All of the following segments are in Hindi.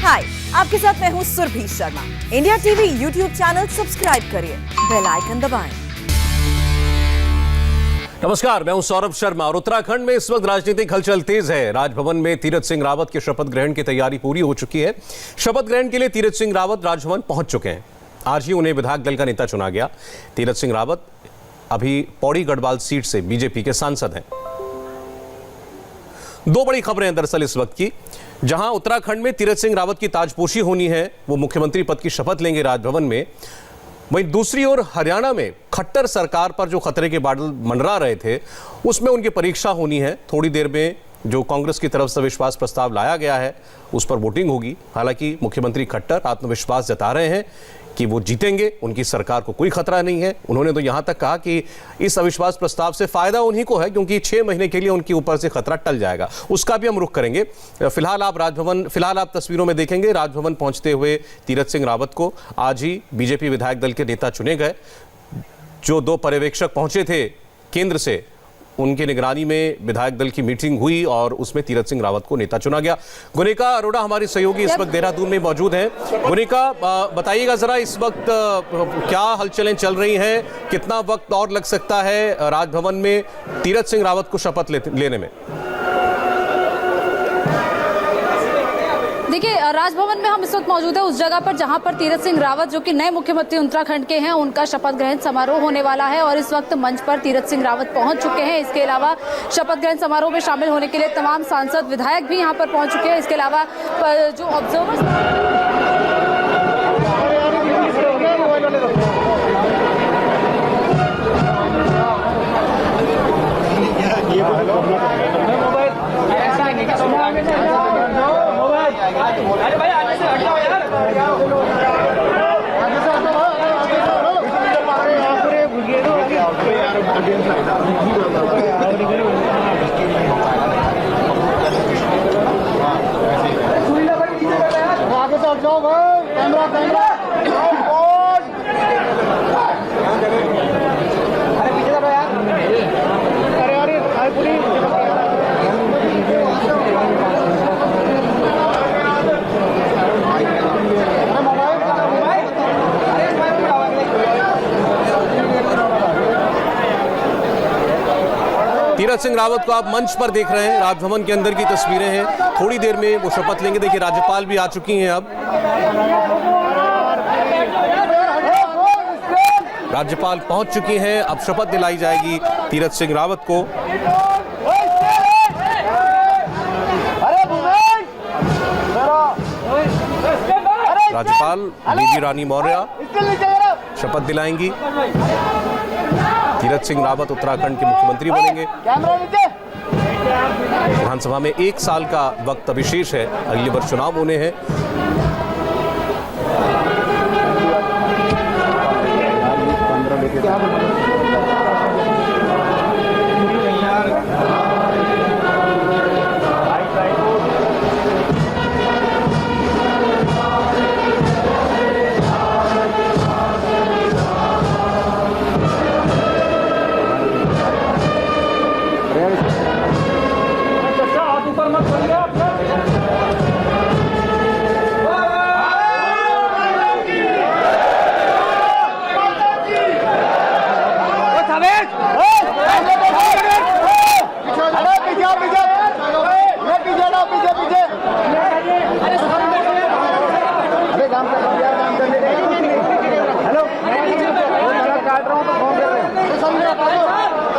हाय, आपके साथ मैं हूँ Surabhi Sharma. India TV YouTube channel subscribe करिए, बेल आइकन दबाएं। नमस्कार, मैं हूं सौरभ शर्मा और उत्तराखंड में इस वक्त राजनीतिक हलचल तेज है। राजभवन में तीरथ सिंह रावत के शपथ ग्रहण की तैयारी पूरी हो चुकी है। शपथ ग्रहण के लिए तीरथ सिंह रावत राजभवन पहुंच चुके हैं। आज ही उन्हें विधायक दल का नेता चुना गया। तीरथ सिंह रावत अभी पौड़ी गढ़वाल सीट से बीजेपी के सांसद हैं। दो बड़ी खबरें हैं दरअसल इस वक्त की। जहां उत्तराखंड में तीरथ सिंह रावत की ताजपोशी होनी है, वो मुख्यमंत्री पद की शपथ लेंगे राजभवन में। वहीं दूसरी ओर हरियाणा में खट्टर सरकार पर जो खतरे के बादल मंडरा रहे थे, उसमें उनकी परीक्षा होनी है। थोड़ी देर में जो कांग्रेस की तरफ से विश्वास प्रस्ताव लाया गया है उस पर वोटिंग होगी। हालांकि मुख्यमंत्री खट्टर आत्मविश्वास जता रहे हैं कि वो जीतेंगे, उनकी सरकार को कोई खतरा नहीं है। उन्होंने तो यहां तक कहा कि इस अविश्वास प्रस्ताव से फायदा उन्हीं को है, क्योंकि 6 महीने के लिए उनके ऊपर से खतरा टल जाएगा। उसका भी हम रुख करेंगे। फिलहाल आप तस्वीरों में देखेंगे राजभवन पहुंचते हुए तीरथ सिंह रावत को। आज ही बीजेपी विधायक दल के नेता चुने गए। जो 2 पर्यवेक्षक पहुंचे थे केंद्र से, उनकी निगरानी में विधायक दल की मीटिंग हुई और उसमें तीरथ सिंह रावत को नेता चुना गया। गुनिका अरोड़ा हमारी सहयोगी इस वक्त देहरादून में मौजूद हैं। गुनिका, बताइएगा जरा इस वक्त क्या हलचलें चल रही हैं, कितना वक्त और लग सकता है राजभवन में तीरथ सिंह रावत को शपथ लेने में? देखिए, राजभवन में हम इस वक्त मौजूद है उस जगह पर जहां पर तीरथ सिंह रावत जो कि नए मुख्यमंत्री उत्तराखंड के हैं, उनका शपथ ग्रहण समारोह होने वाला है और इस वक्त मंच पर तीरथ सिंह रावत पहुंच चुके हैं। इसके अलावा शपथ ग्रहण समारोह में शामिल होने के लिए तमाम सांसद विधायक भी यहां पर पहुंच चुके हैं। इसके अलावा जो ऑब्जर्वर्स अरे भाई आगे से हट जाओ यार। आगे से हट जाओ भाई, कैमरा अरे पीछे जाओ यार। अरे अरे पूरी तीरथ सिंह रावत को आप मंच पर देख रहे हैं। राजभवन के अंदर की तस्वीरें हैं। थोड़ी देर में वो शपथ लेंगे। देखिए, राज्यपाल भी आ चुकी हैं। अब राज्यपाल पहुंच चुकी हैं। अब शपथ दिलाई जाएगी तीरथ सिंह रावत को। राज्यपाल बेबी रानी मौर्य शपथ दिलाएंगी। तीरथ सिंह रावत उत्तराखंड के मुख्यमंत्री बनेंगे। विधानसभा में 1 साल का वक्त अभिशेष है, अगले वर्ष चुनाव होने हैं।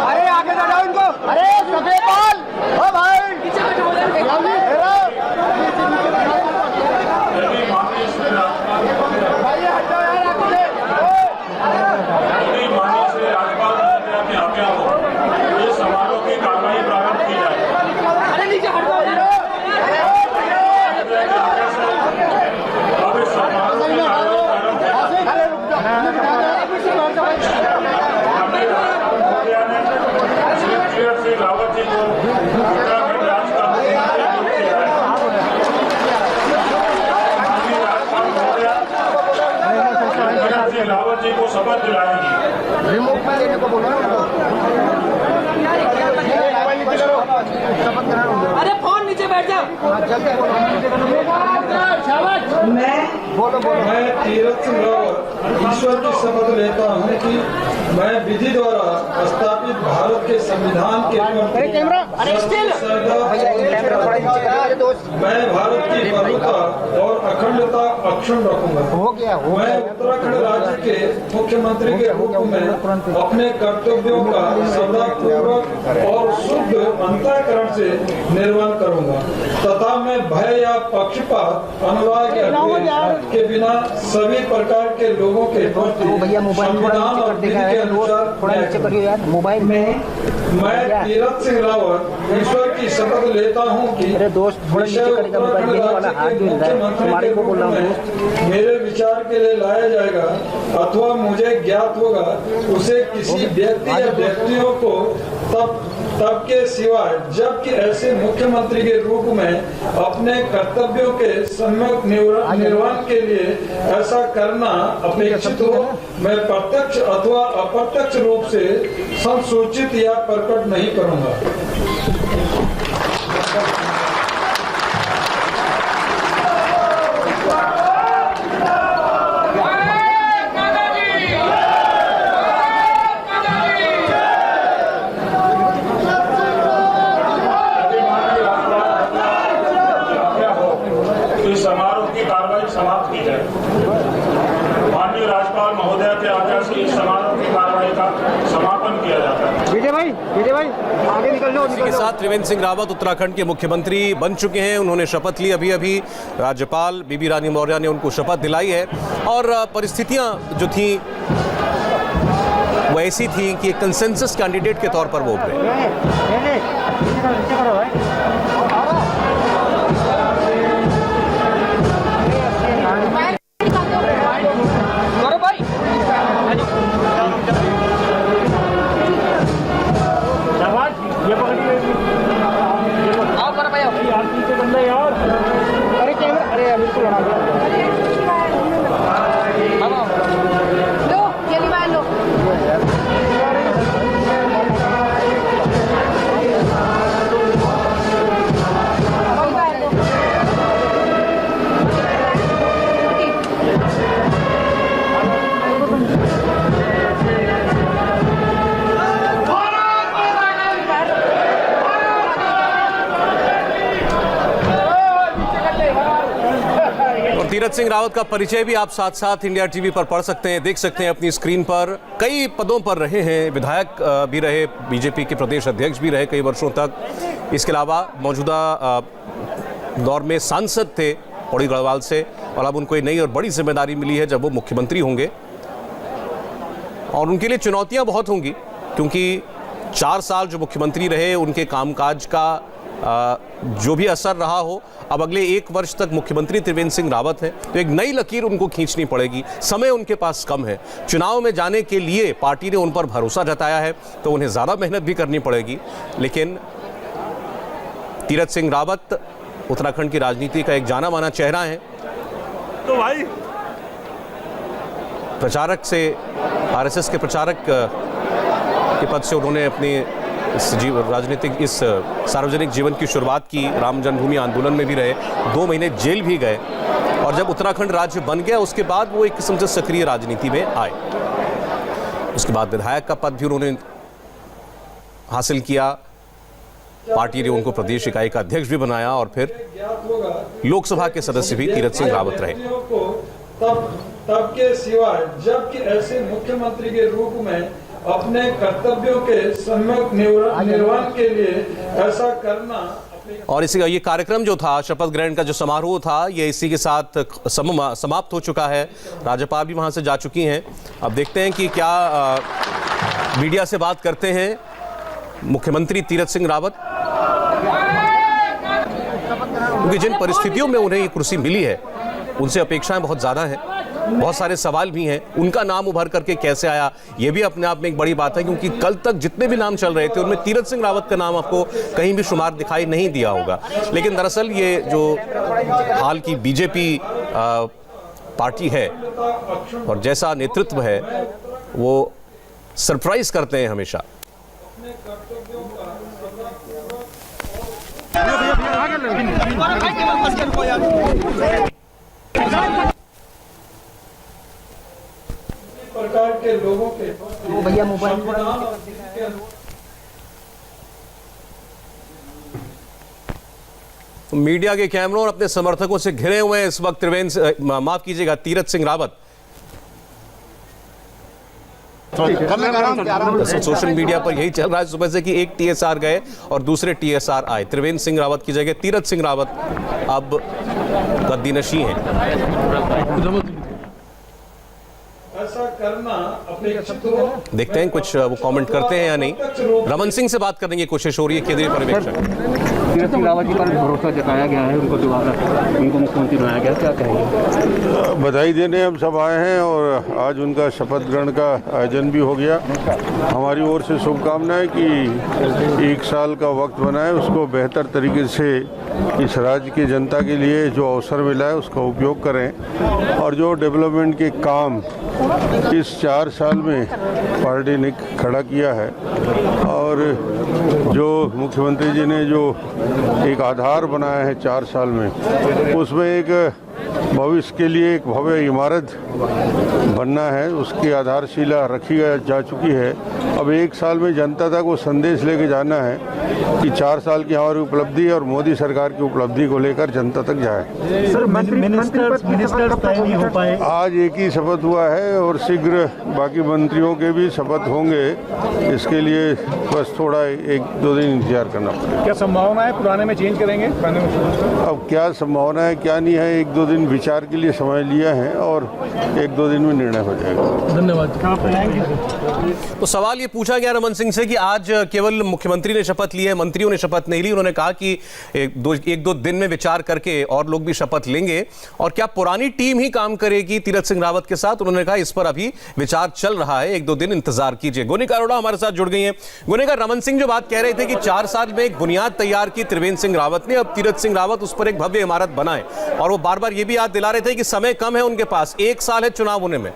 अरे आगे जाओ इनको। अरे सफेद बाल, ओ भाई समारोह की कार्रवाई प्रारंभ की जाए। अरे नीचे हट जाओ। अब इस समारोह की तीरथ सिंह रावत जी को उत्तराखंड राज्य का तीरथ सिंह रावत जी को शपथ दिलाएंगी। रिमोट में लेने को बोलो ना। अरे फोन नीचे बैठ जाओ। मैं तीरथ सिंह रावत ईश्वर की शपथ लेता हूँ कि मैं विधि द्वारा स्थापित भारत के संविधान के प्रति मैं भारत की बंधुता और अखंडता अक्षुण्ण रखूंगा। मैं उत्तराखंड राज्य के मुख्यमंत्री के रूप में अपने कर्तव्यों का सदापूर्वक और शुद्ध अंतःकरण से निर्वहन करूंगा तथा मैं भय या पक्षपात अनुराग या के बिना सभी प्रकार के लोगों के प्रति संविधान और विधि के अनुसार मोबाइल में मैं तीरथ सिंह रावत ईश्वर की शपथ लेता हूँ कि मेरे विचार के लिए लाया जाएगा अथवा मुझे ज्ञात होगा उसे किसी व्यक्ति या व्यक्तियों को तब के सिवाय जबकि ऐसे मुख्यमंत्री के रूप में अपने कर्तव्यों के सम्यक निर्वहन के लिए ऐसा करना अपेक्षित हो मैं प्रत्यक्ष अथवा अप्रत्यक्ष रूप से संसूचित या प्रकट नहीं करूंगा। समारोह की कार्रवाई समाप्त की जाए। माननीय राज्यपाल महोदय के आज्ञा से इस समारोह की कार्रवाई का समापन किया जाता है। विजय भाई आगे निकल लो। इसी के साथ त्रिवेंद्र सिंह रावत उत्तराखंड के मुख्यमंत्री बन चुके हैं। उन्होंने शपथ ली अभी राज्यपाल बीबी रानी मौर्य ने उनको शपथ दिलाई है और परिस्थितियां जो थी वो ऐसी थी कि एक कंसेंसस कैंडिडेट के तौर पर वो उभरे। तीरथ सिंह रावत का परिचय भी आप साथ साथ इंडिया टीवी पर पढ़ सकते हैं, देख सकते हैं अपनी स्क्रीन पर। कई पदों पर रहे हैं, विधायक भी रहे, बीजेपी के प्रदेश अध्यक्ष भी रहे कई वर्षों तक। इसके अलावा मौजूदा दौर में सांसद थे पौड़ी गढ़वाल से और अब उनको एक नई और बड़ी जिम्मेदारी मिली है जब वो मुख्यमंत्री होंगे और उनके लिए चुनौतियां बहुत होंगी क्योंकि 4 साल जो मुख्यमंत्री रहे उनके कामकाज का जो भी असर रहा हो, अब अगले 1 वर्ष तक मुख्यमंत्री त्रिवेंद्र सिंह रावत हैं तो एक नई लकीर उनको खींचनी पड़ेगी। समय उनके पास कम है, चुनाव में जाने के लिए पार्टी ने उन पर भरोसा जताया है तो उन्हें ज़्यादा मेहनत भी करनी पड़ेगी। लेकिन तीरथ सिंह रावत उत्तराखंड की राजनीति का एक जाना माना चेहरा है। तो भाई प्रचारक से आरएसएस के प्रचारक के पद से उन्होंने अपनी इस सार्वजनिक जीवन की शुरुआत की। राम जन्मभूमि आंदोलन में भी रहे, 2 महीने जेल भी गए और जब उत्तराखंड राज्य बन गया उसके बाद वो एक किस्म से सक्रिय राजनीति में आए। उसके बाद विधायक का पद भी उन्होंने हासिल किया, पार्टी ने उनको प्रदेश इकाई का अध्यक्ष भी बनाया और फिर लोकसभा के सदस्य भी तीरथ सिंह रावत रहे। तब के सिवाय जबकि ऐसे मुख्यमंत्री के रूप में अपने कर्तव्यों के सम्यक निर्वहन के लिए ऐसा करना। और इसी ये कार्यक्रम जो था, शपथ ग्रहण का जो समारोह था, ये इसी के साथ समाप्त हो चुका है। राज्यपाल भी वहां से जा चुकी हैं। अब देखते हैं कि क्या मीडिया से बात करते हैं मुख्यमंत्री तीरथ सिंह रावत, क्योंकि जिन परिस्थितियों में उन्हें ये कुर्सी मिली है उनसे अपेक्षाएं बहुत ज़्यादा हैं, बहुत सारे सवाल भी हैं। उनका नाम उभर करके कैसे आया ये भी अपने आप में एक बड़ी बात है, क्योंकि कल तक जितने भी नाम चल रहे थे उनमें तीरथ सिंह रावत का नाम आपको कहीं भी शुमार दिखाई नहीं दिया होगा। लेकिन दरअसल ये जो हाल की बीजेपी पार्टी है और जैसा नेतृत्व है वो सरप्राइज करते हैं हमेशा। के लोगों के भैया मोबाइल मीडिया के कैमरों और अपने समर्थकों से घिरे हुए हैं इस वक्त तीरथ सिंह रावत। सोशल मीडिया पर यही चल रहा है सुबह से कि एक टीएसआर गए और दूसरे टीएसआर आए। त्रिवेंद्र सिंह रावत की जगह तीरथ सिंह रावत अब गद्दीनशी हैं। ऐसा करना अपेक्षित हो। देखते हैं कुछ वो कमेंट करते हैं या नहीं। रमन सिंह से बात करने की कोशिश हो रही है, केंद्रीय पर्यवेक्षक। तीरथ सिंह रावत जी पर भरोसा जताया गया है, उनको दोबारा उनको मुख्यमंत्री बनाया गया, क्या कहेंगे? बधाई देने हम सब आए हैं और आज उनका शपथ ग्रहण का आयोजन भी हो गया। हमारी ओर से शुभकामनाएं कि 1 साल का वक्त बना है, उसको बेहतर तरीके से इस राज्य की जनता के लिए जो अवसर मिला है उसका उपयोग करें और जो डेवलपमेंट के काम इस 4 साल में पार्टी ने खड़ा किया है और जो मुख्यमंत्री जी ने जो एक आधार बनाया है 4 साल में, उसमें एक भविष्य के लिए एक भव्य इमारत बनना है, उसकी आधारशिला रखी जा चुकी है। अब 1 साल में जनता तक वो संदेश लेके जाना है कि 4 साल की हमारी उपलब्धि और मोदी सरकार की उपलब्धि को लेकर जनता तक जाए। सर, मिनिस्टर्स तय नहीं हो पाए। आज एक ही शपथ हुआ है और शीघ्र बाकी मंत्रियों के भी शपथ होंगे। इसके लिए बस थोड़ा 1-2 दिन इंतजार करना पड़ेगा। क्या संभावना है पुराने में चेंज करेंगे? अब क्या संभावना है क्या नहीं है, 1-2 दिन विचार के लिए समय लिया है और 1-2 दिन में निर्णय हो जाएगा। धन्यवाद। तो सवाल ये पूछा गया रमन सिंह से कि आज केवल मुख्यमंत्री ने शपथ ली है, मंत्रियों ने शपथ नहीं ली। उन्होंने कहा कि 1-2 दिन में विचार करके और लोग भी शपथ लेंगे। और क्या पुरानी टीम ही काम करेगी तीरथ सिंह रावत के साथ? उन्होंने कहा इस पर अभी विचार चल रहा है, 1-2 दिन इंतजार कीजिए। गोनिका अरोड़ा हमारे साथ जुड़ गई हैं। गोनिका, रमन सिंह जो बात कह रहे थे कि 4 साल में एक बुनियाद तैयार की त्रिवेंद्र सिंह रावत ने, अब तीरथ सिंह रावत उस पर एक भव्य इमारत बनाए और वो बार बार ये भी याद दिला रहे थे कि समय कम है उनके पास, 1 साल है चुनाव होने में।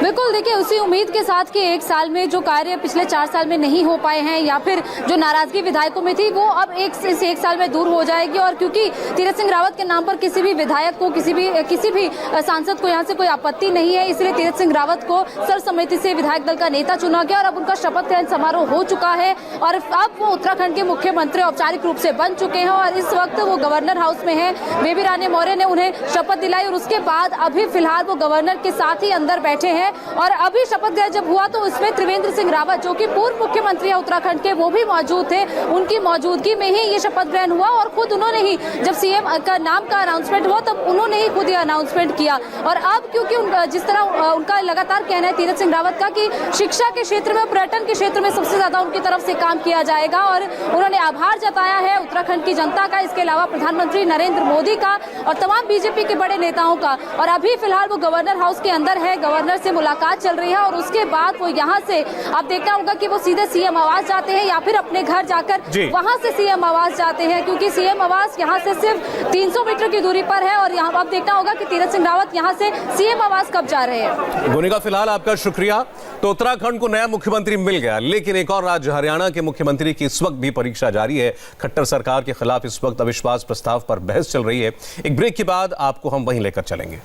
बिल्कुल, देखिए उसी उम्मीद के साथ कि 1 साल में जो कार्य पिछले 4 साल में नहीं हो पाए हैं या फिर जो नाराजगी विधायकों में थी वो अब 1 साल में दूर हो जाएगी। और क्योंकि तीरथ सिंह रावत के नाम पर किसी भी विधायक को, किसी भी सांसद को यहाँ से कोई आपत्ति नहीं है, इसलिए तीरथ सिंह रावत को सर्वसम्मति से विधायक दल का नेता चुना गया और अब उनका शपथ ग्रहण समारोह हो चुका है और अब वो उत्तराखंड के मुख्यमंत्री औपचारिक रूप से बन चुके हैं और इस वक्त वो गवर्नर हाउस में है। बेबी रानी मौर्य ने उन्हें शपथ दिलाई और उसके बाद अभी फिलहाल वो गवर्नर के साथ ही अंदर बैठे हैं। और अभी शपथ ग्रहण जब हुआ तो उसमें त्रिवेंद्र सिंह रावत जो कि पूर्व मुख्यमंत्री है उत्तराखंड के, वो भी मौजूद थे। उनकी मौजूदगी में ही ये शपथ ग्रहण हुआ और खुद उन्होंने ही जब सीएम का नाम का अनाउंसमेंट हुआ तब उन्होंने ही खुद ये अनाउंसमेंट किया। और अब क्योंकि जिस तरह उनका लगातार कहना है तीरथ सिंह रावत का कि शिक्षा के क्षेत्र में, पर्यटन के क्षेत्र में सबसे ज्यादा उनकी तरफ से काम किया जाएगा और उन्होंने आभार जताया है उत्तराखंड की जनता का, इसके अलावा प्रधानमंत्री नरेंद्र मोदी का और तमाम बीजेपी के बड़े नेताओं का। और अभी फिलहाल वो गवर्नर हाउस के अंदर है, गवर्नर से मुलाकात चल रही है और उसके बाद वो यहाँ से अब देखना होगा कि वो सीधे सीएम आवास जाते हैं या फिर अपने घर जाकर वहां से सीएम आवास जाते हैं, क्योंकि सीएम आवास यहाँ से सिर्फ 300 मीटर की दूरी पर है। और यहाँ अब देखना होगा कि तीरथ सिंह रावत यहाँ से सीएम आवास कब जा रहे हैं। गोनिका, फिलहाल आपका शुक्रिया। तो उत्तराखंड को नया मुख्यमंत्री मिल गया, लेकिन एक और राज्य हरियाणा के मुख्यमंत्री की इस वक्त भी परीक्षा जारी है। खट्टर सरकार के खिलाफ इस वक्त अविश्वास प्रस्ताव पर बहस चल रही है। एक ब्रेक के बाद आपको हम वहीं लेकर चलेंगे।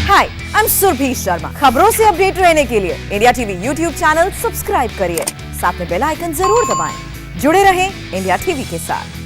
हाय, आई एम सुरभि शर्मा। खबरों से अपडेट रहने के लिए India TV YouTube channel subscribe करिए, साथ में बेल आइकन जरूर दबाएं। जुड़े रहें इंडिया टीवी के साथ।